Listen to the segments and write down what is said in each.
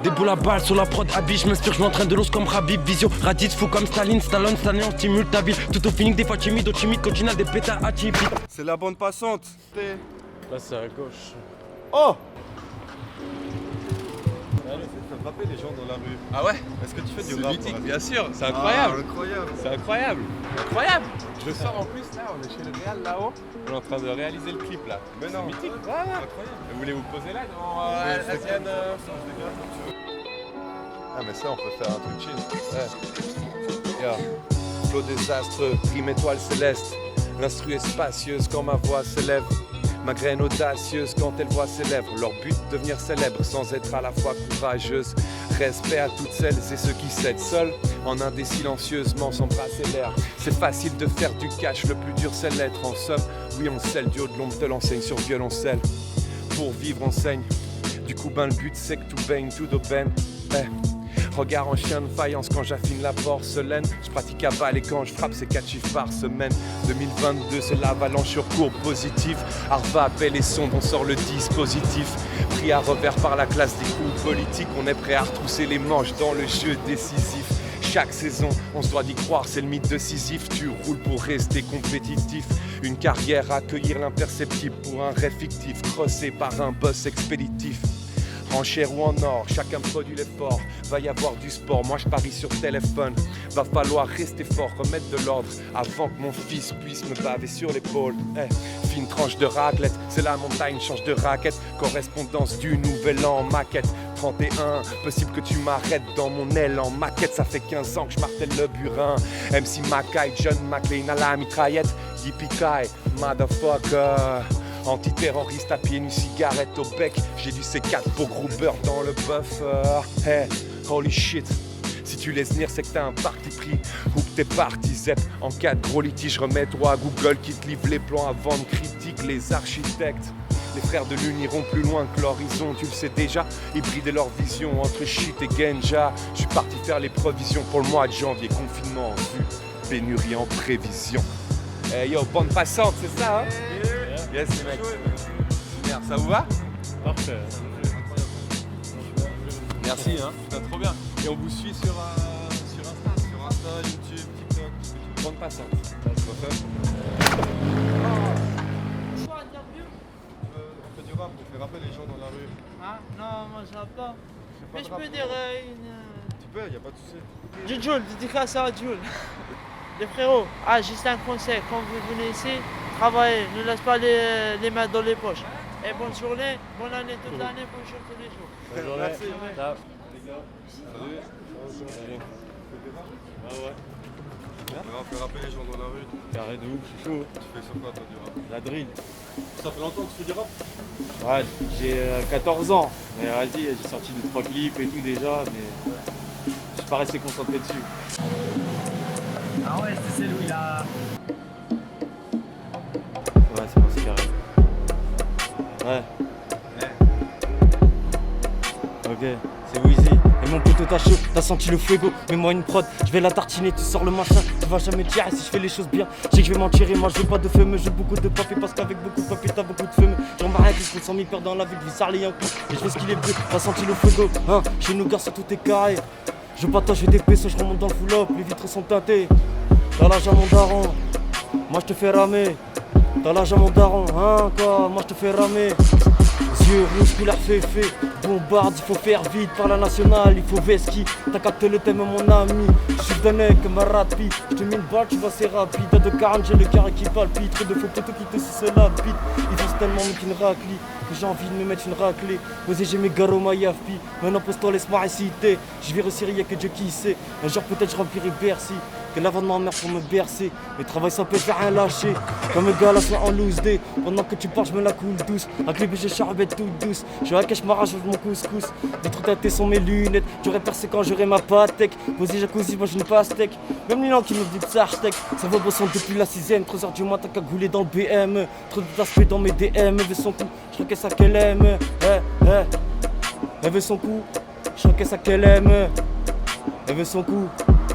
Des boules à balles sur la prod habille, je m'inspire, je m'entraîne de l'os comme Khabib. Vision, Raditz, fou comme Staline, Stallone, on stimule ta ville. Tout au feeling, des fois timide, au timide, continue des pétards atypiques. C'est la bande passante. Là c'est à gauche. Oh! Ça fait frapper les gens dans la rue. Ah ouais? Est-ce que tu fais du C'est rap? mythique, bien sûr, c'est incroyable. Ah, incroyable. C'est incroyable. Incroyable. Je sors en plus là, on est chez le Real là-haut. On est en train de réaliser le clip là. Mais non. C'est mythique. Ouais. Incroyable. Vous voulez vous poser là devant l'Asian Ah mais ça on peut faire un truc chill. Flot désastreux, prime étoile céleste. L'instru est spacieuse quand ma voix s'élève. Ma graine audacieuse quand elle voit ses lèvres. Leur but, devenir célèbre sans être à la fois courageuse. Respect à toutes celles et ceux qui cèdent seuls. En indé silencieusement s'embrasser l'air. C'est facile de faire du cash, le plus dur c'est l'être. En somme, oui on scelle du haut de l'ombre te l'enseigne sur violoncelle. Pour vivre on saigne. Du coup ben le but c'est que tout baigne, tout d'aubaine. Regard en chien de faïence quand j'affine la porcelaine. Je pratique à balle et quand je frappe c'est 4 chiffres par semaine. 2022 c'est l'avalanche sur courbe positive. Arva appelle et sonde, on sort le dispositif. Pris à revers par la classe des coups politiques. On est prêt à retrousser les manches dans le jeu décisif. Chaque saison, on se doit d'y croire, c'est le mythe de Sisyphe. Tu roules pour rester compétitif. Une carrière à accueillir l'imperceptible pour un rêve fictif. Crossé par un boss expéditif. En chair ou en or, chacun produit l'effort. Va y avoir du sport, moi je parie sur téléphone. Va falloir rester fort, remettre de l'ordre avant que mon fils puisse me baver sur l'épaule. Fine tranche de raclette, c'est la montagne, change de raquette. Correspondance du nouvel an, maquette 31, possible que tu m'arrêtes dans mon aile en maquette. Ça fait 15 ans que je martèle le burin. MC Mackay, John McLean à la mitraillette. Yippee-ki, motherfucker. Antiterroriste à pieds nus, cigarette au bec. J'ai du C4 pour gros beurre dans le buffer. Hey, holy shit. Si tu laisses venir, c'est que t'as un parti pris ou que t'es parti zep. En cas de gros litige, remets-toi à Google qui te livre les plans avant de critique les architectes. Les frères de l'Une iront plus loin que l'horizon, tu le sais déjà. Hybrider leur vision entre shit et genja. Je suis parti faire les provisions pour le mois de janvier. Confinement en vue, pénurie en prévision. Hey yo, bande passante, c'est ça hein? Yes les mecs. Super, ça vous va? Parfait. Merci hein. Putain, trop bien. Et on vous suit sur Insta. Sur Insta, YouTube, TikTok. Bande passante. On fait du rap, on fait rapper les gens dans la rue. Ah non, moi je rappe pas. Mais je de rap, peux dire une. Tu peux, y a pas de souci. Du Jules, dédicace à Jules. Les frérots, juste un conseil, quand vous venez ici, travaillez, ne laissez pas les mains dans les poches. Et bonne journée, bonne année toute l'année, bonne jour tous les jours. Bonne journée. Merci. Ciao. Salut. Ah ouais. On fait rapper les gens dans la rue. Carré de ouf, je suis chaud. Tu fais sur quoi toi du rap? La drill. Ça fait longtemps que tu fais du rap? Ouais, j'ai 14 ans. Mais vas-y, j'ai sorti 2-3 clips et tout déjà, mais je suis pas resté concentré dessus. Ah ouais, c'est celui-là. Ouais, c'est bon, c'est carré. Ouais. Ok, c'est Wheezy. Et mon poteau t'as chaud, t'as senti le fuego. Mets-moi une prod, je vais la tartiner, tu sors le machin. Tu vas jamais tirer si je fais les choses bien. Je sais que je vais m'en tirer, moi je veux pas de fumeux. Je veux beaucoup de papier parce qu'avec beaucoup de papier t'as beaucoup de fumeux. J'en rien qui se 100 000 peurs dans la vie, je vis sarler un coup. Et je fais ce qu'il est bleu, t'as senti le fuego. Hein, chez nous garçons tout est carré. Je partage des pesos, je remonte dans le full-up, les vitres sont teintées. T'as l'âge à mon daron, moi je te fais ramer. T'as l'âge à mon daron, hein quoi, moi je te fais ramer. Yeux rouges, couleur féfé, bombarde, il faut faire vite par la nationale, il faut veski. T'as capté le thème mon ami, je suis donné comme un rapide. Je te mets une balle, tu vois c'est rapide. T'as de 40, j'ai le carré qui palpite. Trop de faux poteaux qui te sucent la bite. Ils osent tellement mais qu'une raclie, que j'ai envie de me mettre une raclée. Osez j'ai mes garos maïafpi, maintenant pose-toi laisse-moi réciter. Je vais réussir, y'a que Dieu qui sait. Un jour peut-être je remplirai Bercy. Que l'avant de ma mère pour me bercer. Le travail ça peut faire rien lâcher. Comme un gars là soit en loose day. Pendant que tu parles je me la coule douce. Avec les BG charbette toute douce. Je vais à cache m'arrache mon couscous. Les trous tâtés sont mes lunettes. J'aurais percé quand j'aurai ma pâtèque. Posé jacuzzi, mange une pastèque. Même les gens qui me disent psartèque. Ça va bossant depuis la 6ème. 3h du matin qu'à gouler dans le BM. Trop d'aspect dans mes DM. Elle veut son coup, je crois que ça qu'elle aime. Elle veut son coup, je crois que ça qu'elle aime. Elle veut son coup.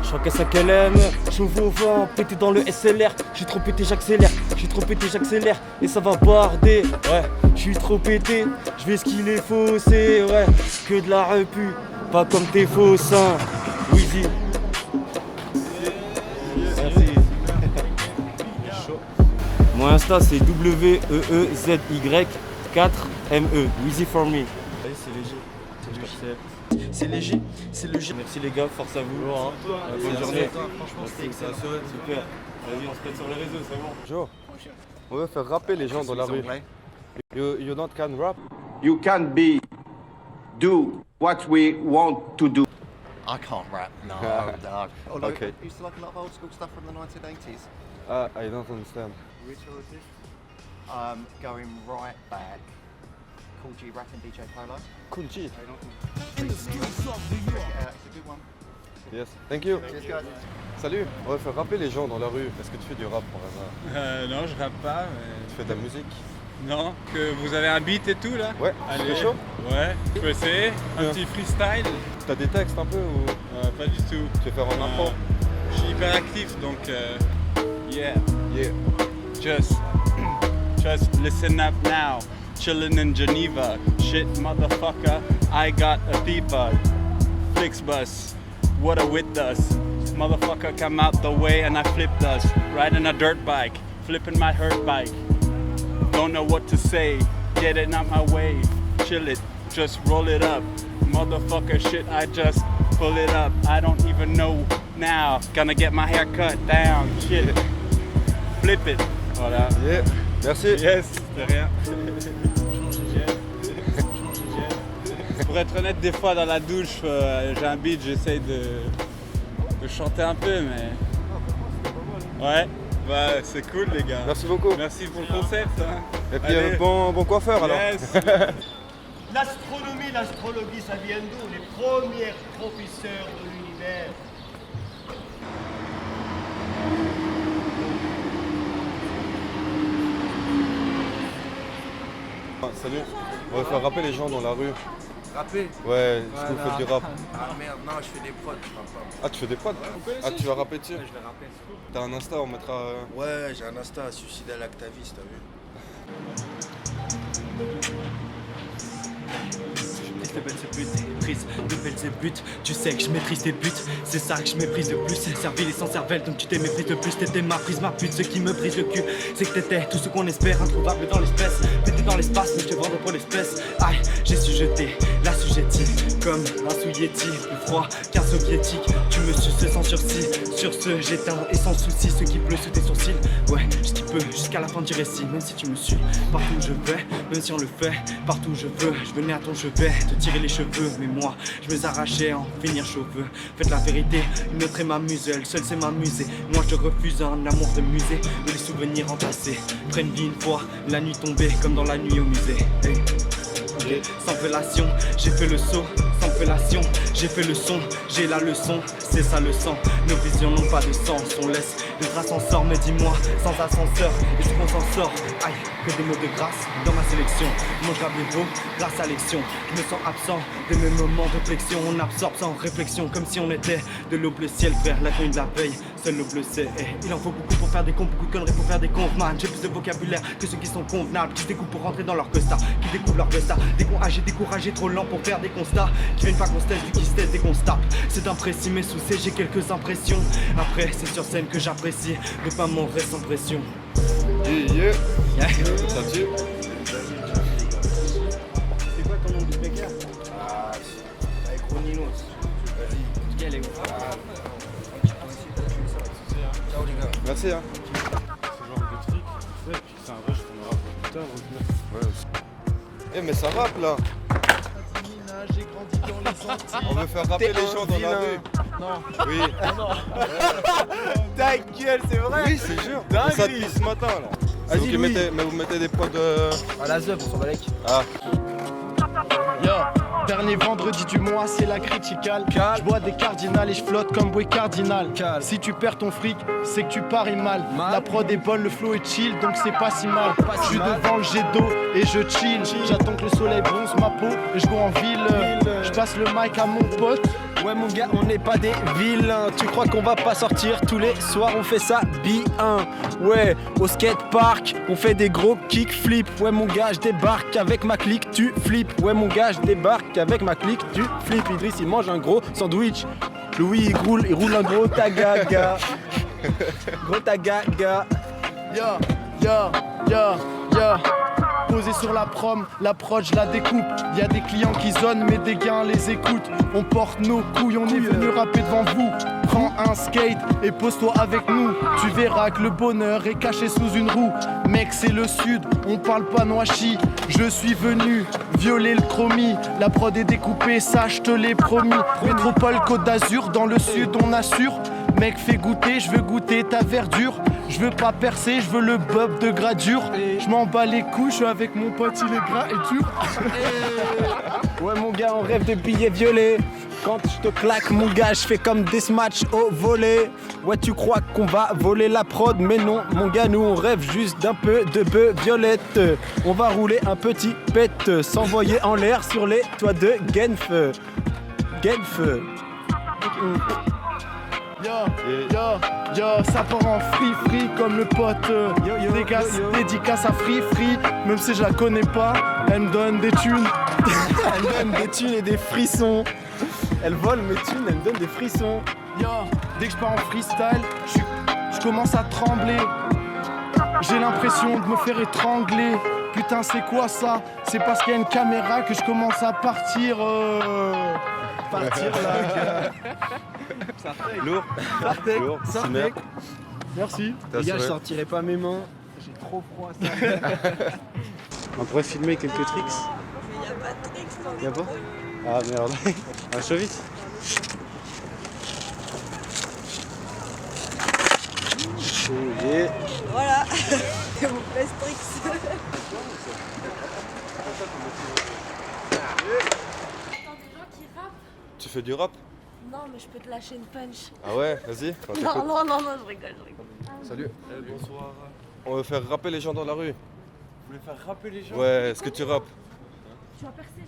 Je crois qu'à 5 LM, j'ouvre au vent, pété dans le SLR. J'suis trop pété, j'accélère. J'suis trop pété, j'accélère. Et ça va barder. Ouais, j'suis trop pété. J'vais skiller fossé. Ouais, que de la repu. Pas comme tes faux seins. Wheezy. Merci. Mon Insta c'est WEEZY4ME. Wheezy for me. C'est léger. C'est léger, c'est léger. Merci les gars, force à vous. Bonne journée. Franchement, c'était ça. Super. Vas-y, on se pète sur les réseaux, c'est bon. Joe, on veut faire rapper les gens dans la rue. You don't can rap? You can do what we want to do. I can't rap, no. Although Okay. I used to like a lot of old school stuff from the 1980s. I don't understand. Which artist? Going right back. Cool G rapping DJ Polo. Cool G. It's a good one. Yes. Thank you. Cheers guys. Salut. On va faire rapper les gens dans la rue. Est-ce que tu fais du rap par hasard? Non, je rappe pas, mais... Tu fais de la musique? Non, que vous avez un beat et tout, là? Ouais. Allez, C'est chaud? Ouais, je peux essayer. Un petit freestyle? T'as des textes un peu ou Pas du tout. tu veux faire en impro? Je suis hyper actif, donc... yeah. Yeah. Just listen up now. Chillin' in Geneva. Shit, motherfucker, I got a peeper. Flixbus, what a with us. Motherfucker come out the way and I flipped us. Riding a dirt bike, flipping my hurt bike. Don't know what to say, get it out my way. Chill it, just roll it up. Motherfucker shit, I just pull it up. I don't even know now. Gonna get my hair cut down. Shit. Flip it. Voilà. Yeah. Merci. Yes, de rien. Pour être honnête, des fois dans la douche, j'ai un beat, j'essaye de chanter un peu, mais... Ouais, bah c'est cool les gars. Merci beaucoup. Merci pour le concept. Hein. Et puis Allez. bon coiffeur alors. Yes. L'astronomie, l'astrologie, ça vient d'où? Les premiers professeurs de l'univers. Salut. On va faire rapper les gens dans la rue. Rapper? Ouais, est-ce que vous faites du rap? Ah merde, non, je fais des prods, je rappe pas. Ah, tu fais des prods? Ah, tu vas rapper dessus? Ouais, je vais rapper. T'as un Insta, on mettra... Ouais, j'ai un Insta, Suicidal Actavis, t'as vu? De Belzébuth, tu sais que je maîtrise tes buts, c'est ça que je méprise le plus. Servile et sans cervelle, donc tu t'es méprise de plus. T'étais ma prise, ma pute, ce qui me brise le cul, c'est que t'étais tout ce qu'on espère, introuvable dans l'espèce. Pété dans l'espace, mais je te vendrai pour l'espèce. Aïe, j'ai su jeter la sujettie, comme un sous-yeti, plus froid qu'un soviétique. Tu me suces sans sursis, sur ce j'éteins et sans souci ce qui pleut sous tes sourcils. Ouais, je t'y peux jusqu'à la fin du récit, même si tu me suis partout où je vais, même si on le fait partout où je veux. Je venais à ton chevet, te tirer les cheveux, mais moi je me arrachais en finir cheveux. Faites la vérité, une autre est ma muselle, seule c'est m'amuser. Moi je refuse un amour de musée, mais les souvenirs entassés prennent vie une fois, la nuit tombée comme dans la nuit au musée. Hey. Sans fellation, j'ai fait le saut, sans fellation, j'ai fait le son, j'ai la leçon, c'est ça le sang. Nos visions n'ont pas de sens, on laisse le traces en sort, mais dis-moi, sans ascenseur, est-ce qu'on s'en sort? Aïe, que des mots de grâce dans ma sélection. Moi je rappe des mots grâce à l'élection. Je me sens absent de mes moments de flexion. On absorbe sans réflexion, comme si on était de l'aube le ciel, frère, la nuit de la veille. Seul l'aube le sait, il en faut beaucoup pour faire des cons, beaucoup de conneries pour faire des comptes, man. J'ai plus de vocabulaire que ceux qui sont convenables, qui se découpent pour rentrer dans leur costard, qui découvrent leur vesta. Des cons âgés, découragés, trop lents pour faire des constats, qui viennent pas qu'on se teste, vu qu'ils se testent et qu'on se tape. C'est imprécis, mais sous j'ai quelques impressions. Après, c'est sur scène que j'apprécie, mais pas mon reste sans pression. Yeah. Ça tue. C'est quoi ton nom de speaker? Avec Roninos. Vas-y, quel est où? Ciao les gars. Merci hein. Ce genre de truc. Ouais, puis c'est un rush qu'on aura plus tard. Ouais. Eh mais ça rappe là. J'ai grandi dans les Antilles. On veut faire rapper les gens dans la rue. Non. Oui. Ta gueule, c'est vrai? Oui, c'est sûr. On ça depuis ce matin là. Vas-y, Donc, Louis. mais vous mettez des prods À la zeub, on s'en bat les. Ah. Yo, dernier vendredi du mois, c'est la criticale. Je bois des cardinals et je flotte comme Boy Cardinal. Si tu perds ton fric, c'est que tu paries mal. La prod est bonne, le flow est chill, donc c'est pas si mal. Je suis devant le jet d'eau et je chill. J'attends que le soleil bronze ma peau et je go en ville. Je passe le mic à mon pote. Ouais mon gars, on n'est pas des vilains. Tu crois qu'on va pas sortir tous les soirs, on fait ça bien. Ouais, au skatepark, on fait des gros kickflips. Ouais mon gars, je débarque avec ma clique, tu flippes. Ouais mon gars, je débarque avec ma clique, tu flippes. Idriss il mange un gros sandwich. Louis il roule un gros tagaga. Gros tagaga. Ya, ya, ya, ya. Posé sur la prom, la prod je la découpe. Y'a des clients qui zonnent mais des gains les écoutent. On porte nos couilles, on est venu rapper devant vous. Prends un skate et pose-toi avec nous. Tu verras que le bonheur est caché sous une roue. Mec c'est le sud, on parle pas noachi. Je suis venu violer le chromie. La prod est découpée, ça je te l'ai promis. Métropole Côte d'Azur, dans le sud on assure. Mec fais goûter, je veux goûter ta verdure. Je veux pas percer, je veux le bob de gradure. Je m'en bats les couilles, je suis avec mon pote, il est gras et dur. Ouais mon gars, on rêve de billets violets. Quand je te claque mon gars, je fais comme des matchs au volet. Ouais tu crois qu'on va voler la prod, mais non mon gars, nous on rêve juste d'un peu de bœuf violette. On va rouler un petit pet, s'envoyer en l'air sur les toits de Genf. Genf. Yo, ça part en free comme le pote. Dédicace à Free, même si je la connais pas, elle me donne des thunes. Elle me donne des thunes et des frissons. Elle vole mes thunes, elle me donne des frissons. Yo, dès que je pars en freestyle, je commence à trembler. J'ai l'impression de me faire étrangler. Putain, c'est quoi ça? C'est parce qu'il y a une caméra que je commence à partir. Partir là. Lourd. Lourd. Sartek. Merci. Les gars, je assuré. sortirai pas mes mains. J'ai trop froid. On pourrait filmer quelques tricks. Mais y'a pas de tricks, non. Y'a pas? Ah merde. Ah, chaud vite. Oh yeah. Voilà. C'est mon best tricks. Tu fais du rap? Non, mais je peux te lâcher une punch. Ah ouais, vas-y. on t'écoute. Non, je rigole. Salut. Bonsoir. On veut faire rapper les gens dans la rue. Vous voulez faire rapper les gens? Ouais, est-ce que tu rappes? Tu vas percer.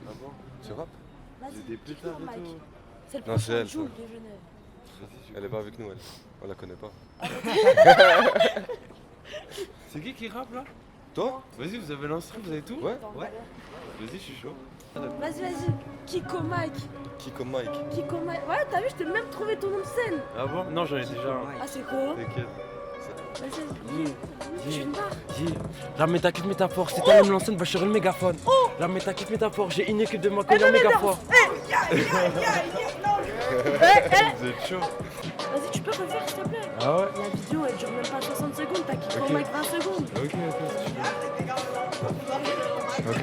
Ah bon? Tu rappes? J'ai des Vas-y, pétards kiffe-moi, et Mike. tout. C'est le Non, c'est prochain elle, ça. Joule de Genève. Elle est pas avec nous, elle. On la connaît pas. C'est qui rappe là? Toi? Vas-y, vous avez l'instru, vous avez tout? Ouais. Vas-y, je suis chaud. Vas-y. Kiko Mike. Qui comme Mike? Kiko Mike. Ouais, t'as vu, je t'ai même trouvé ton nom de scène. Ah bon? Non, j'en ai déjà un. Ah, c'est quoi? T'inquiète. Vas-y. Je suis une barre. La métakiff métaphore, si t'aimes l'ancienne, va sur le mégaphone. La métakiff métaphore, j'ai une équipe de moi qui est méga fort. Vous êtes chaud. Vas-y, tu peux refaire s'il te plaît. Ah ouais? La vidéo elle dure même pas 60 secondes, t'as Kiko Ok. Mike 20 secondes. Ok.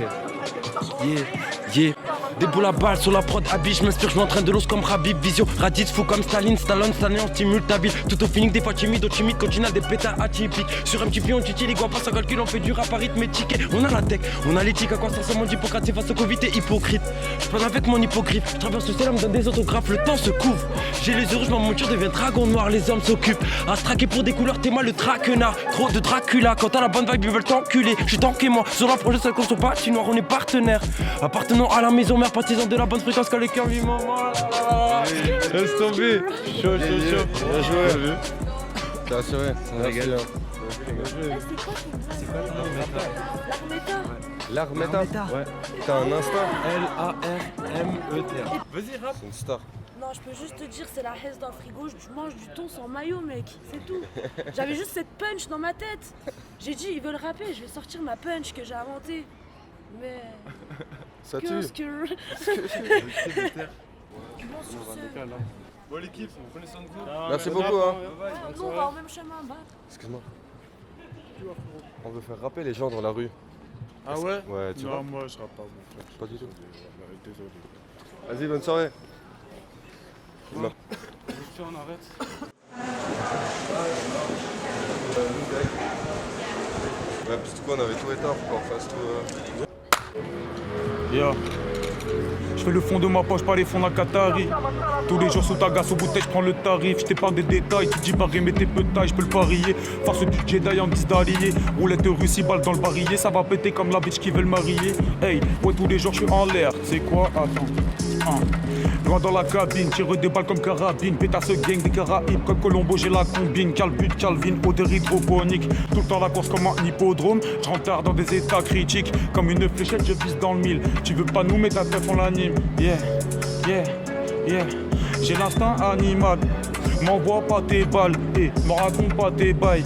Yeah. Des boules à balles sur la prod, habille, je m'inspire, je m'entraîne de l'os comme Habib, Visio, Raditz, fou comme Staline, Stallone, on stimule ta vie, tout au feeling, des fois timide, continue des pétards atypiques. Sur un petit pion, on titille, les gars, pas sans calcul, on fait du rap arithmétique. On a la tech, on a l'éthique, à quoi ça ressemble, on dit Hippocrate, face au Covid, t'es hypocrite. Je parle avec mon hippogriffe, je traverse le ciel, on me donne des autographes, le temps se couvre. J'ai les yeux rouges, ma monture devient dragon noir, les hommes s'occupent. À se traquer pour des couleurs, t'es moi le traquenard. Trop de Dracula, quand t'as la bonne vibe, ils veulent t'enculer. Je suis tanké moi, sur la projet, seul qu'on soit pas chinois, on est partenaires. Appartenant à la maison mère, partisan de la bonne fréquence, quand les cœurs vivent. Laisse tomber. Chaud. Bien joué. T'as assuré. Merci. Eh, c'est quoi L'Armeta? Ouais. T'as un instinct? L-A-R-M-E-T-A. Vas-y, rap. C'est une star. Non, je peux juste te dire, c'est la hesse d'un frigo, je mange du thon sans maillot, mec, c'est tout. J'avais juste cette punch dans ma tête. J'ai dit, ils veulent rapper, je vais sortir ma punch que j'ai inventée. Mais. Ça tue. Qu'est-ce que. Bon, sur ce. Bon, l'équipe, prenez soin de vous. Merci beaucoup. Hein. Nous, on va au même chemin, bah. Excuse-moi. On veut faire rapper les gens dans la rue. Ah ouais? Ouais, tu Non, vois. moi je rappe pas, mon frère. Pas du tout. Désolé. Vas-y, bonne soirée. Ouais. On arrête. Ouais, parce que quoi, on avait tout éteint pour qu'on fasse tout. Yeah. Je fais le fond de ma poche, pas les fonds d'un Qatari. Tous les jours sous ta gasse, au bouteille, je prends le tarif. Je t'épargne des détails, tu dis barré, mais t'es peu de taille, je peux le parier. Face du Jedi en guise d'allié. Roulette Russie, balle dans le barillet. Ça va péter comme la bitch qui veut le marier. Hey, ouais, tous les jours je suis en l'air. C'est quoi? Attends. loin dans la cabine, tire des balles comme carabine. Pétasse gang des Caraïbes, comme Colombo j'ai la combine. Calbut, Calvin, odeur hydroponique. Tout le temps la course comme un hippodrome. Je rentre tard dans des états critiques. Comme une fléchette, je vise dans le mille. Tu veux pas nous, mais ta teuf on l'anime. Yeah, yeah, yeah. J'ai l'instinct animal. M'envoie pas tes balles et m'en raconte pas tes bails.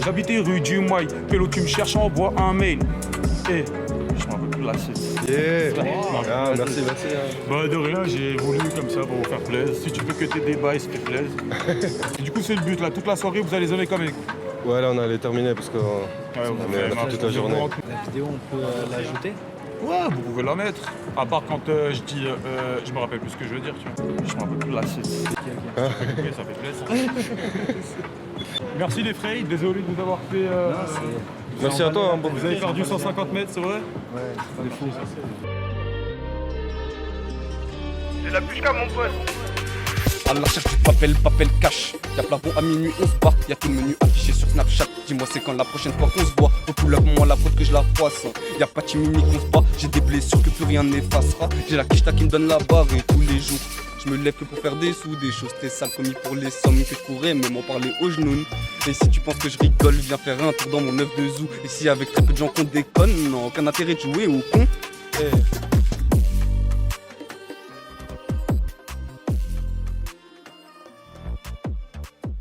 J'habitais rue du Mail. Pélo, tu me cherches, envoie un mail. Et je m'en veux plus de la suite. Yeah. Ah, merci. Bah de rien, j'ai voulu comme ça pour vous faire plaisir. Si tu veux que tes débats, ça fait plaisir. Et du coup c'est le but là, toute la soirée vous allez zoner comme avec. Ouais, là on allait terminer parce qu'on on a fait toute la journée. La vidéo, on peut l'ajouter? Ouais, vous pouvez la mettre. À part quand je dis, je me rappelle plus ce que je veux dire, tu vois. Je me rappelle plus de la suite. Ok, ça fait plaisir. Merci les Frey, désolé de vous avoir fait... Merci à toi. Vous avez perdu 150 mètres, c'est vrai? Ouais, c'est fou. J'ai la pushka mon pote. À la recherche du papel cash. Y'a plafond à minuit, on se bat. Y'a tout le menu affiché sur Snapchat. Dis-moi c'est quand la prochaine fois qu'on se voit. Recouleur-moi la faute que je la poisson. Y'a pas de chimie qu'on se bat. J'ai des blessures que plus rien n'effacera. J'ai la quicheta qui me donne la barre et tous les jours je me lève que pour faire des sous, des choses très sales commis pour les sommes que je pourrais même en parler aux genoux. Et si tu penses que je rigole, viens faire un tour dans mon œuf de zoo. Et si avec très peu de gens qu'on déconne, non, aucun intérêt de jouer au con.